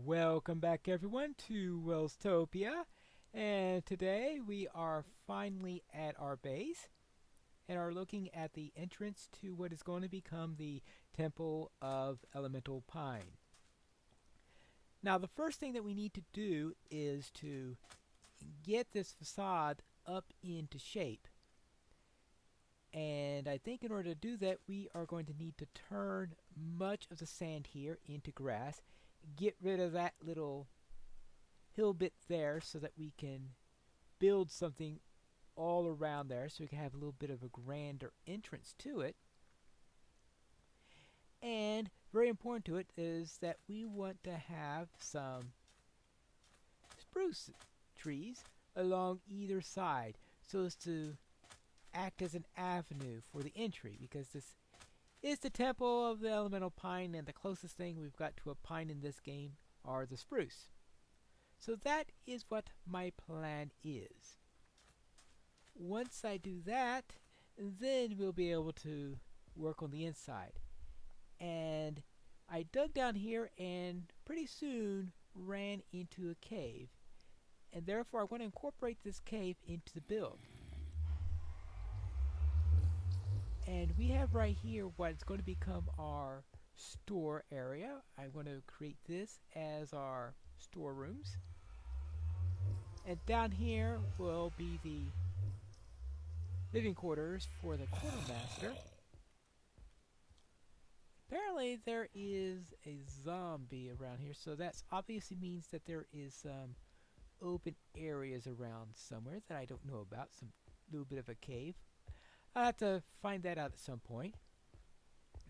Welcome back everyone to Welstopia, and today we are finally at our base and are looking at the entrance to what is going to become the Temple of Elemental Pine. Now the first thing that we need to do is to get this facade up into shape, and I think in order to do that we are going to need to turn much of the sand here into grass, get rid of that little hill bit there so that we can build something all around there so we can have a little bit of a grander entrance to it. And very important to it is that we want to have some spruce trees along either side so as to act as an avenue for the entry, because this is the Temple of the Elemental Pine and the closest thing we've got to a pine in this game are the spruce. So that is what my plan is. Once I do that, then we'll be able to work on the inside. And I dug down here and pretty soon ran into a cave. And therefore I want to incorporate this cave into the build. And we have right here what's going to become our store area. I'm going to create this as our storerooms. And down here will be the living quarters for the quartermaster. Apparently there is a zombie around here, so that obviously means that there is some open areas around somewhere that I don't know about, some little bit of a cave. I'll have to find that out at some point.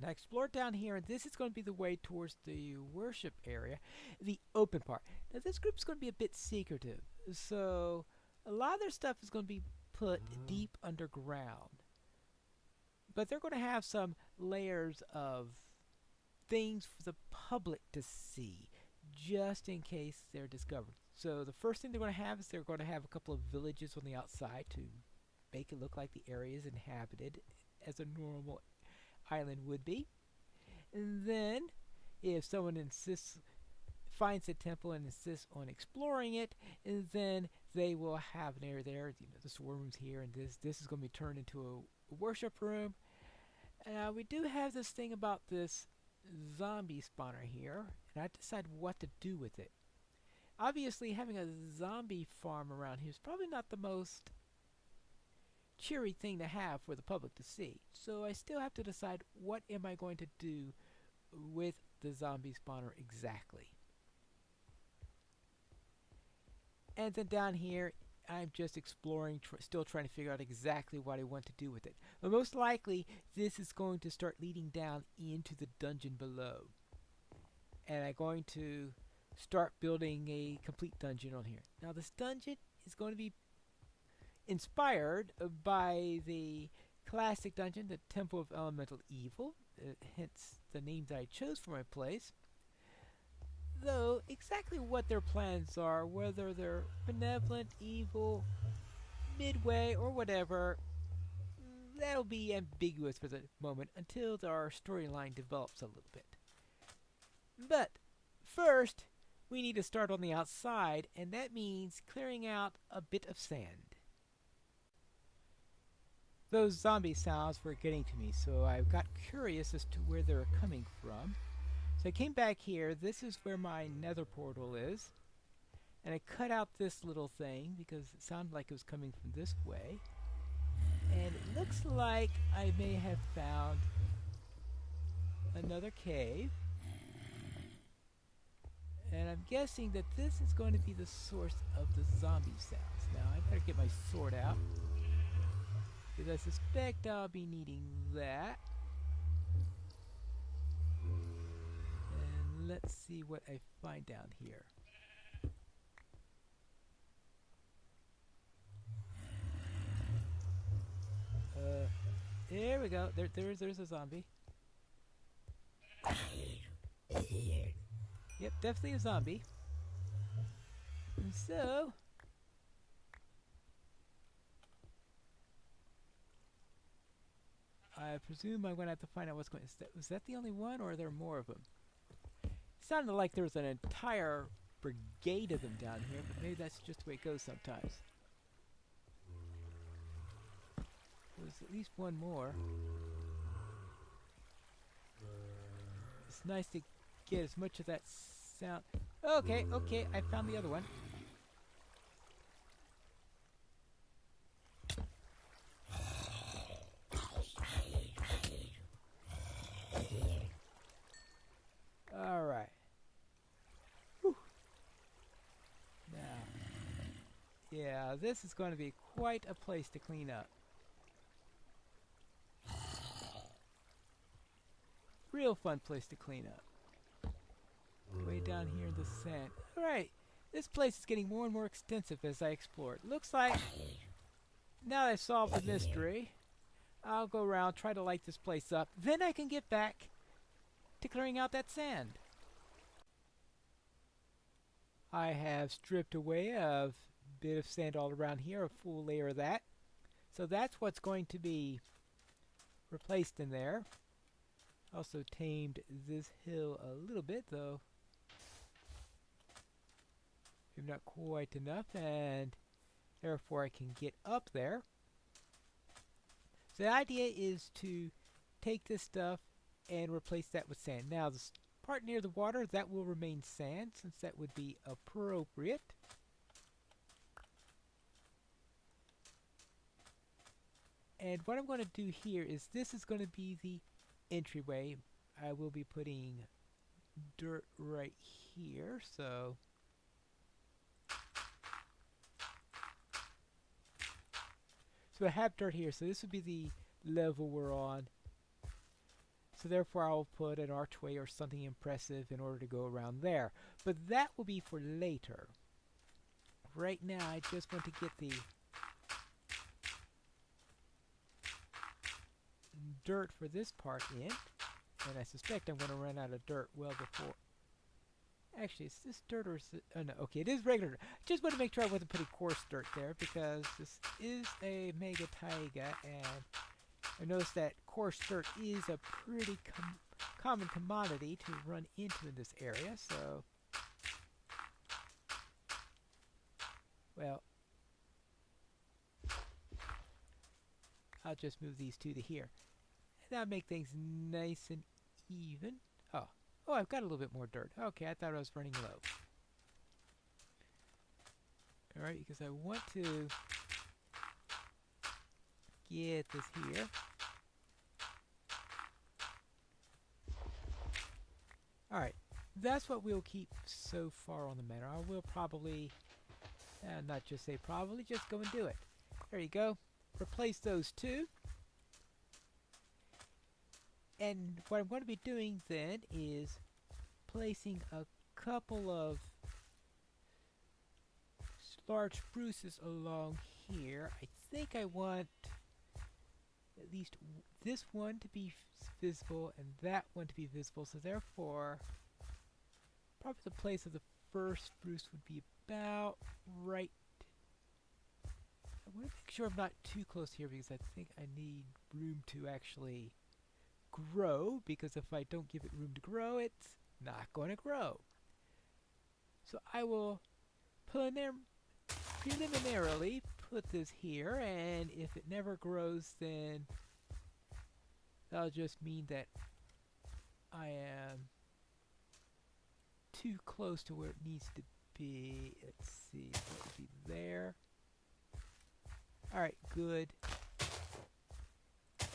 Now explore down here, and this is going to be the way towards the worship area, the open part. Now this group is going to be a bit secretive, so a lot of their stuff is going to be put deep underground. But they're going to have some layers of things for the public to see, just in case they're discovered. So the first thing they're going to have is they're going to have a couple of villages on the outside to make it look like the area is inhabited as a normal island would be. And then if someone finds a temple and insists on exploring it, and then they will have an area there, the storerooms here, and this is going to be turned into a worship room. We do have this thing about this zombie spawner here, and I decided what to do with it. Obviously having a zombie farm around here is probably not the most cheery thing to have for the public to see. So I still have to decide what am I going to do with the zombie spawner exactly. And then down here I'm just exploring, still trying to figure out exactly what I want to do with it. But most likely this is going to start leading down into the dungeon below. And I'm going to start building a complete dungeon on here. Now this dungeon is going to be inspired by the classic dungeon, the Temple of Elemental Evil, hence the name that I chose for my place. Though exactly what their plans are, whether they're benevolent, evil, midway, or whatever, that'll be ambiguous for the moment until our storyline develops a little bit. But first, we need to start on the outside, and that means clearing out a bit of sand. Those zombie sounds were getting to me, so I got curious as to where they were coming from. So I came back here. This is where my nether portal is. And I cut out this little thing because it sounded like it was coming from this way. And it looks like I may have found another cave. And I'm guessing that this is going to be the source of the zombie sounds. Now I better get my sword out, because I suspect I'll be needing that. And let's see what I find down here. There we go. There's a zombie. Yep, definitely a zombie. And so I presume I'm going to have to find out what's going on. Was that the only one, or are there more of them? Sounded like there was an entire brigade of them down here, but maybe that's just the way it goes sometimes. There's at least one more. It's nice to get as much of that sound. Okay, okay, I found the other one. Alright. Now, yeah, this is going to be quite a place to clean up. Real fun place to clean up. Way down here in the sand. Alright, this place is getting more and more extensive as I explore it. Looks like, now that I've solved the mystery, I'll go around, try to light this place up. Then I can get back to clearing out that sand. I have stripped away a bit of sand all around here, a full layer of that. So that's what's going to be replaced in there. Also tamed this hill a little bit, though maybe not quite enough, and therefore I can get up there. So the idea is to take this stuff and replace that with sand. Now this part near the water, that will remain sand, since that would be appropriate. And what I'm going to do here is, this is going to be the entryway. I will be putting dirt right here, so I have dirt here, so this would be the level we're on. So therefore I'll put an archway or something impressive in order to go around there. But that will be for later. Right now I just want to get the dirt for this part in. And I suspect I'm going to run out of dirt well before. Actually, is this dirt or is it... Oh no, okay, it is regular dirt. Just want to make sure I wasn't putting coarse dirt there, because this is a mega taiga, and I noticed that coarse dirt is a pretty common commodity to run into in this area, so... Well, I'll just move these two to here. And that'll make things nice and even. Oh, I've got a little bit more dirt. Okay, I thought I was running low. Alright, because I want to get this here. Alright, that's what we'll keep so far on the matter. I will probably, not just say probably, just go and do it. There you go. Replace those two. And what I'm going to be doing then is placing a couple of large spruces along here. I think I want at least this one to be visible and that one to be visible, so therefore probably the place of the first spruce would be about right. I want to make sure I'm not too close here, because I think I need room to actually grow, because if I don't give it room to grow, it's not going to grow. So I will preliminarily put this here, and if it never grows, then that'll just mean that I am too close to where it needs to be. Let's see, what would be there? Alright, good.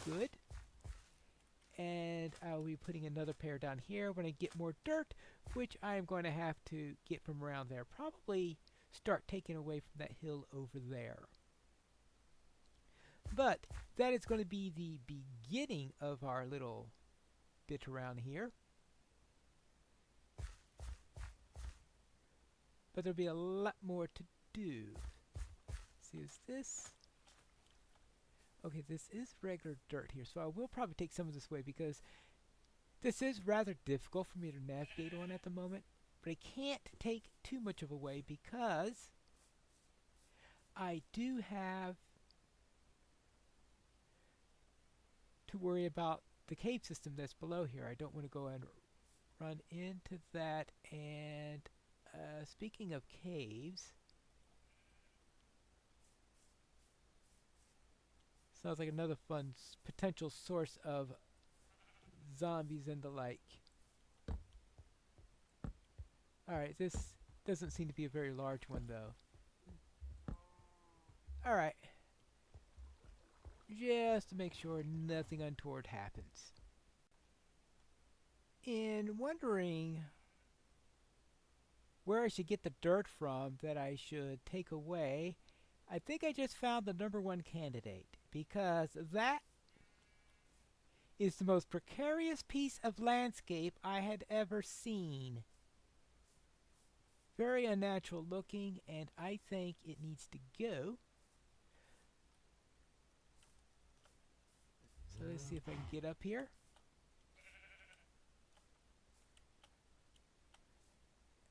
Good. And I'll be putting another pair down here when I get more dirt, which I'm going to have to get from around there. Probably start taking away from that hill over there. But that is going to be the beginning of our little bit around here. But there'll be a lot more to do. See, is this... Okay, this is regular dirt here, so I will probably take some of this away, because this is rather difficult for me to navigate on at the moment. But I can't take too much of away, because I do have to worry about the cave system that's below here. I don't want to go and run into that. And speaking of caves, sounds like another fun potential source of zombies and the like. Alright, this doesn't seem to be a very large one though. Alright. Just to make sure nothing untoward happens. In wondering where I should get the dirt from that I should take away, I think I just found the #1 candidate, because that is the most precarious piece of landscape I had ever seen. Very unnatural looking, and I think it needs to go. So let's see if I can get up here.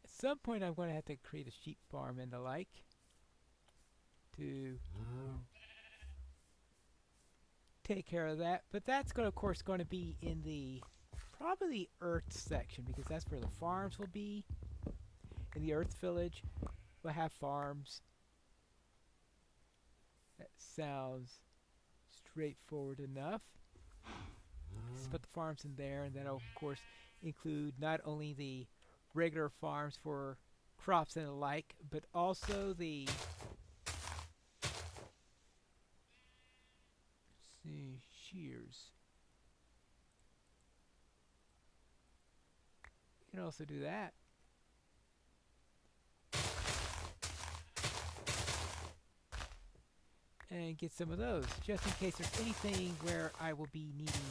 At some point I'm going to have to create a sheep farm and the like to take care of that. But that's of course going to be in the probably the Earth section, because that's where the farms will be. In the Earth Village we'll have farms. That sounds straightforward enough. Just put the farms in there, and that'll of course include not only the regular farms for crops and the like, but also the shears. You can also do that. And get some of those, just in case there's anything where I will be needing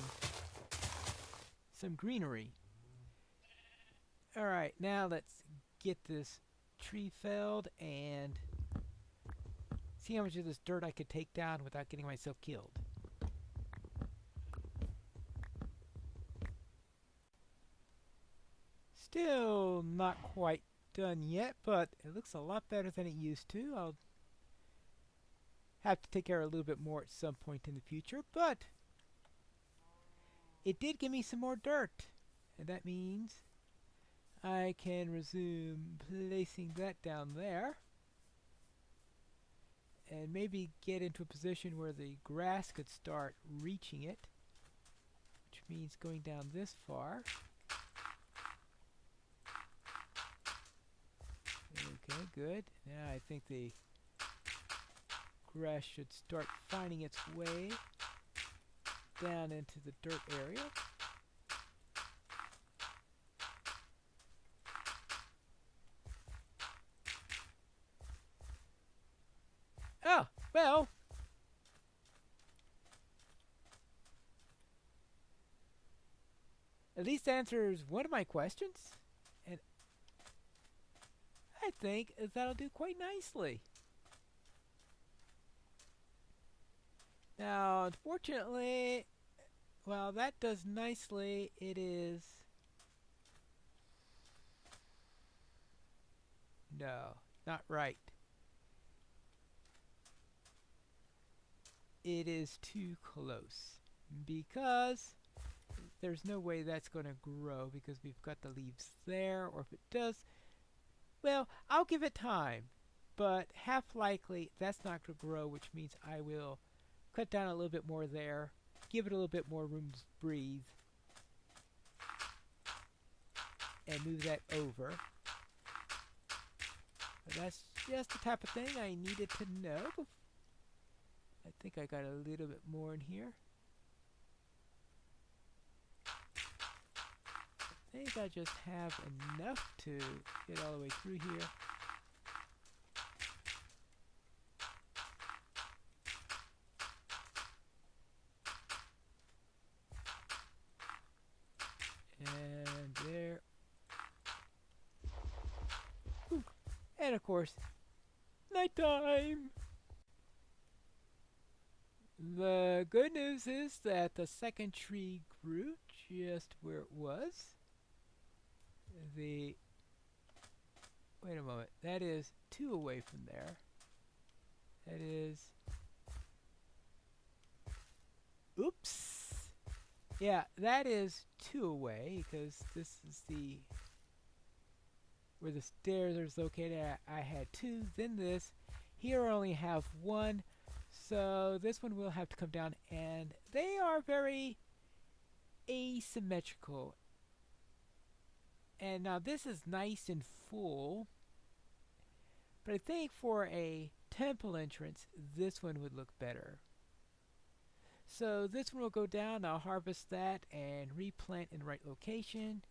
some greenery. Alright, now let's get this tree felled and see how much of this dirt I could take down without getting myself killed. Still not quite done yet, but it looks a lot better than it used to. I'll have to take care of a little bit more at some point in the future, but it did give me some more dirt, and that means I can resume placing that down there and maybe get into a position where the grass could start reaching it, which means going down this far. Okay, good. Now I think the grass should start finding its way down into the dirt area. Oh, well. At least answers one of my questions. And I think that'll do quite nicely. Now, unfortunately, while that does nicely, it is... No, not right. It is too close, because there's no way that's going to grow, because we've got the leaves there, or if it does, well, I'll give it time, but half likely that's not going to grow, which means I will cut down a little bit more there, give it a little bit more room to breathe, and move that over. But that's just the type of thing I needed to know. I think I got a little bit more in here. I think I just have enough to get all the way through here. And there. Ooh. And of course, nighttime! The good news is that the second tree grew just where it was. Wait a moment, that is 2 away from there. That is... Oops! Yeah, that is two away because this is the where the stairs are located. I had two, then this. Here I only have one, so this one will have to come down, and they are very asymmetrical. And now this is nice and full, but I think for a temple entrance, this one would look better. So this one will go down. I'll harvest that and replant in the right location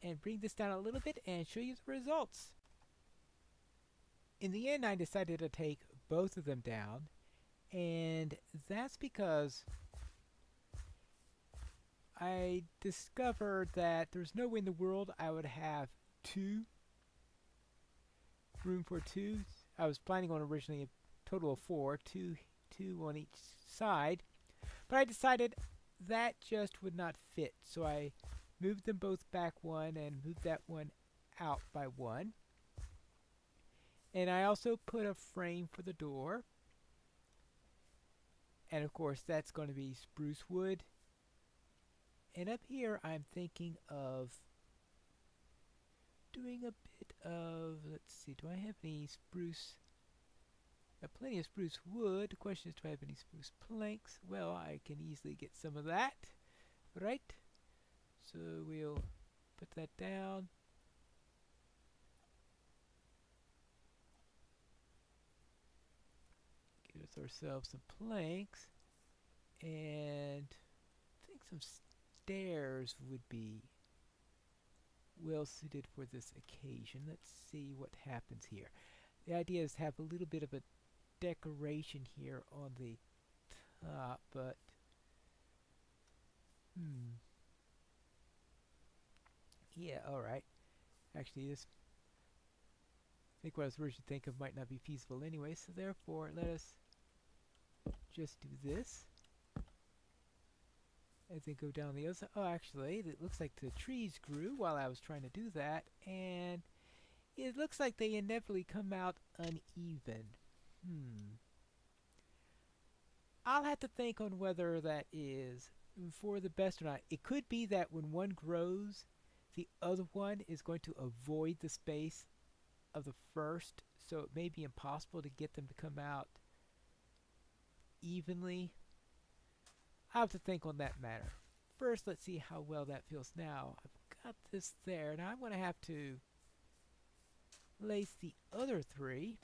and bring this down a little bit and show you the results. In the end, I decided to take both of them down, and that's because I discovered that there's no way in the world I would have room for two. I was planning on originally a total of four, two on each side, but I decided that just would not fit, so I moved them both back one and moved that one out by one. And I also put a frame for the door, and of course that's going to be spruce wood. And up here I'm thinking of doing a bit of, let's see, do I have any spruce? Got plenty of spruce wood. The question is, do I have any spruce planks? Well, I can easily get some of that, right? So we'll put that down. Get us ourselves some planks, and I think some stairs would be well suited for this occasion. Let's see what happens here. The idea is to have a little bit of a decoration here on the top, but yeah, alright. Actually, this I think what I was originally thinking of might not be feasible anyway, so therefore let us just do this. And then go down the other side. Oh, actually, it looks like the trees grew while I was trying to do that, and it looks like they inevitably come out uneven. I'll have to think on whether that is for the best or not. It could be that when one grows, the other one is going to avoid the space of the first, so it may be impossible to get them to come out evenly. I'll have to think on that matter. First, let's see how well that feels now. I've got this there. Now I'm going to have to lace the other three.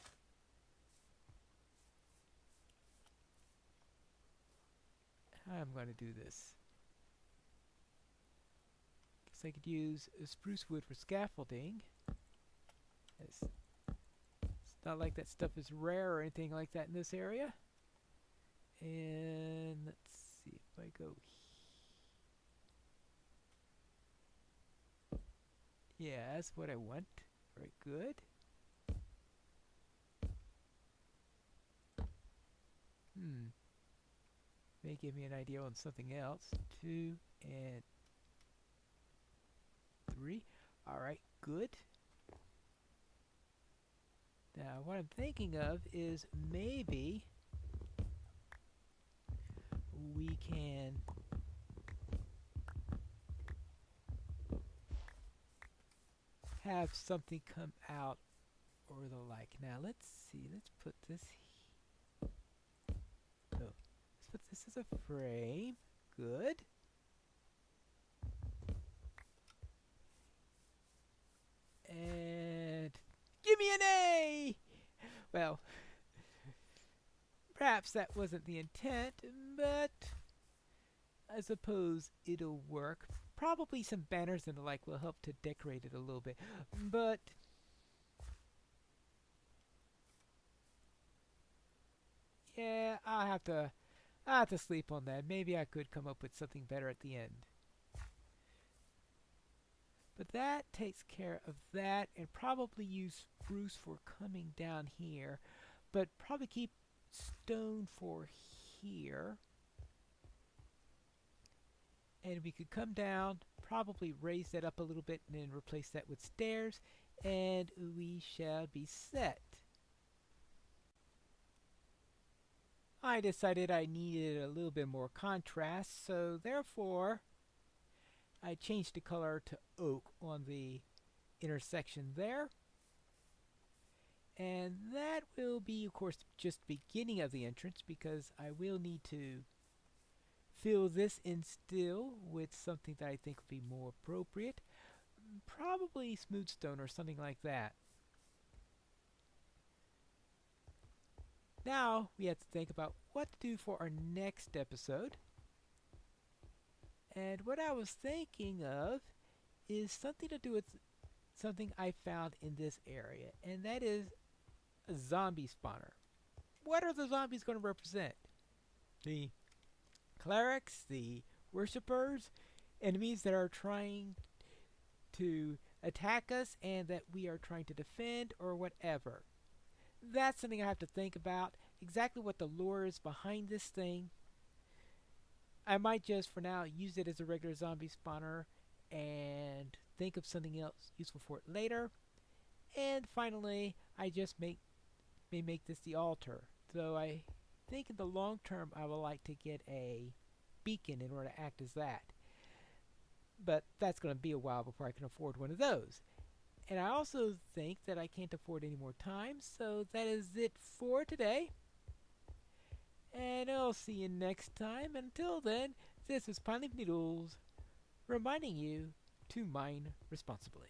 How I'm going to do this. Guess I could use spruce wood for scaffolding. It's not like that stuff is rare or anything like that in this area. And let's see if I go yeah, that's what I want. Very good. May give me an idea on something else. 2 and 3. Alright, good. Now what I'm thinking of is maybe we can have something come out or the like. Now let's see, let's put this let's put this as a frame. Good. And give me an A! Well, perhaps that wasn't the intent, but I suppose it'll work. Probably some banners and the like will help to decorate it a little bit, but yeah, I'll have to sleep on that. Maybe I could come up with something better at the end. But that takes care of that, and probably use spruce for coming down here, but probably keep stone for here. And we could come down, probably raise that up a little bit, and then replace that with stairs, and we shall be set. I decided I needed a little bit more contrast, so therefore I changed the color to oak on the intersection there. And that will be, of course, just the beginning of the entrance because I will need to fill this in still with something that I think would be more appropriate. Probably smooth stone or something like that. Now we have to think about what to do for our next episode. And what I was thinking of is something to do with something I found in this area, and that is a zombie spawner. What are the zombies going to represent? The clerics, the worshippers, enemies that are trying to attack us and that we are trying to defend, or whatever. That's something I have to think about. Exactly what the lore is behind this thing. I might just, for now, use it as a regular zombie spawner and think of something else useful for it later. And finally, I just may make this the altar. So I think in the long term, I would like to get a beacon in order to act as that. But that's going to be a while before I can afford one of those. And I also think that I can't afford any more time, so that is it for today. And I'll see you next time. Until then, this is Pineleaf Needles reminding you to mine responsibly.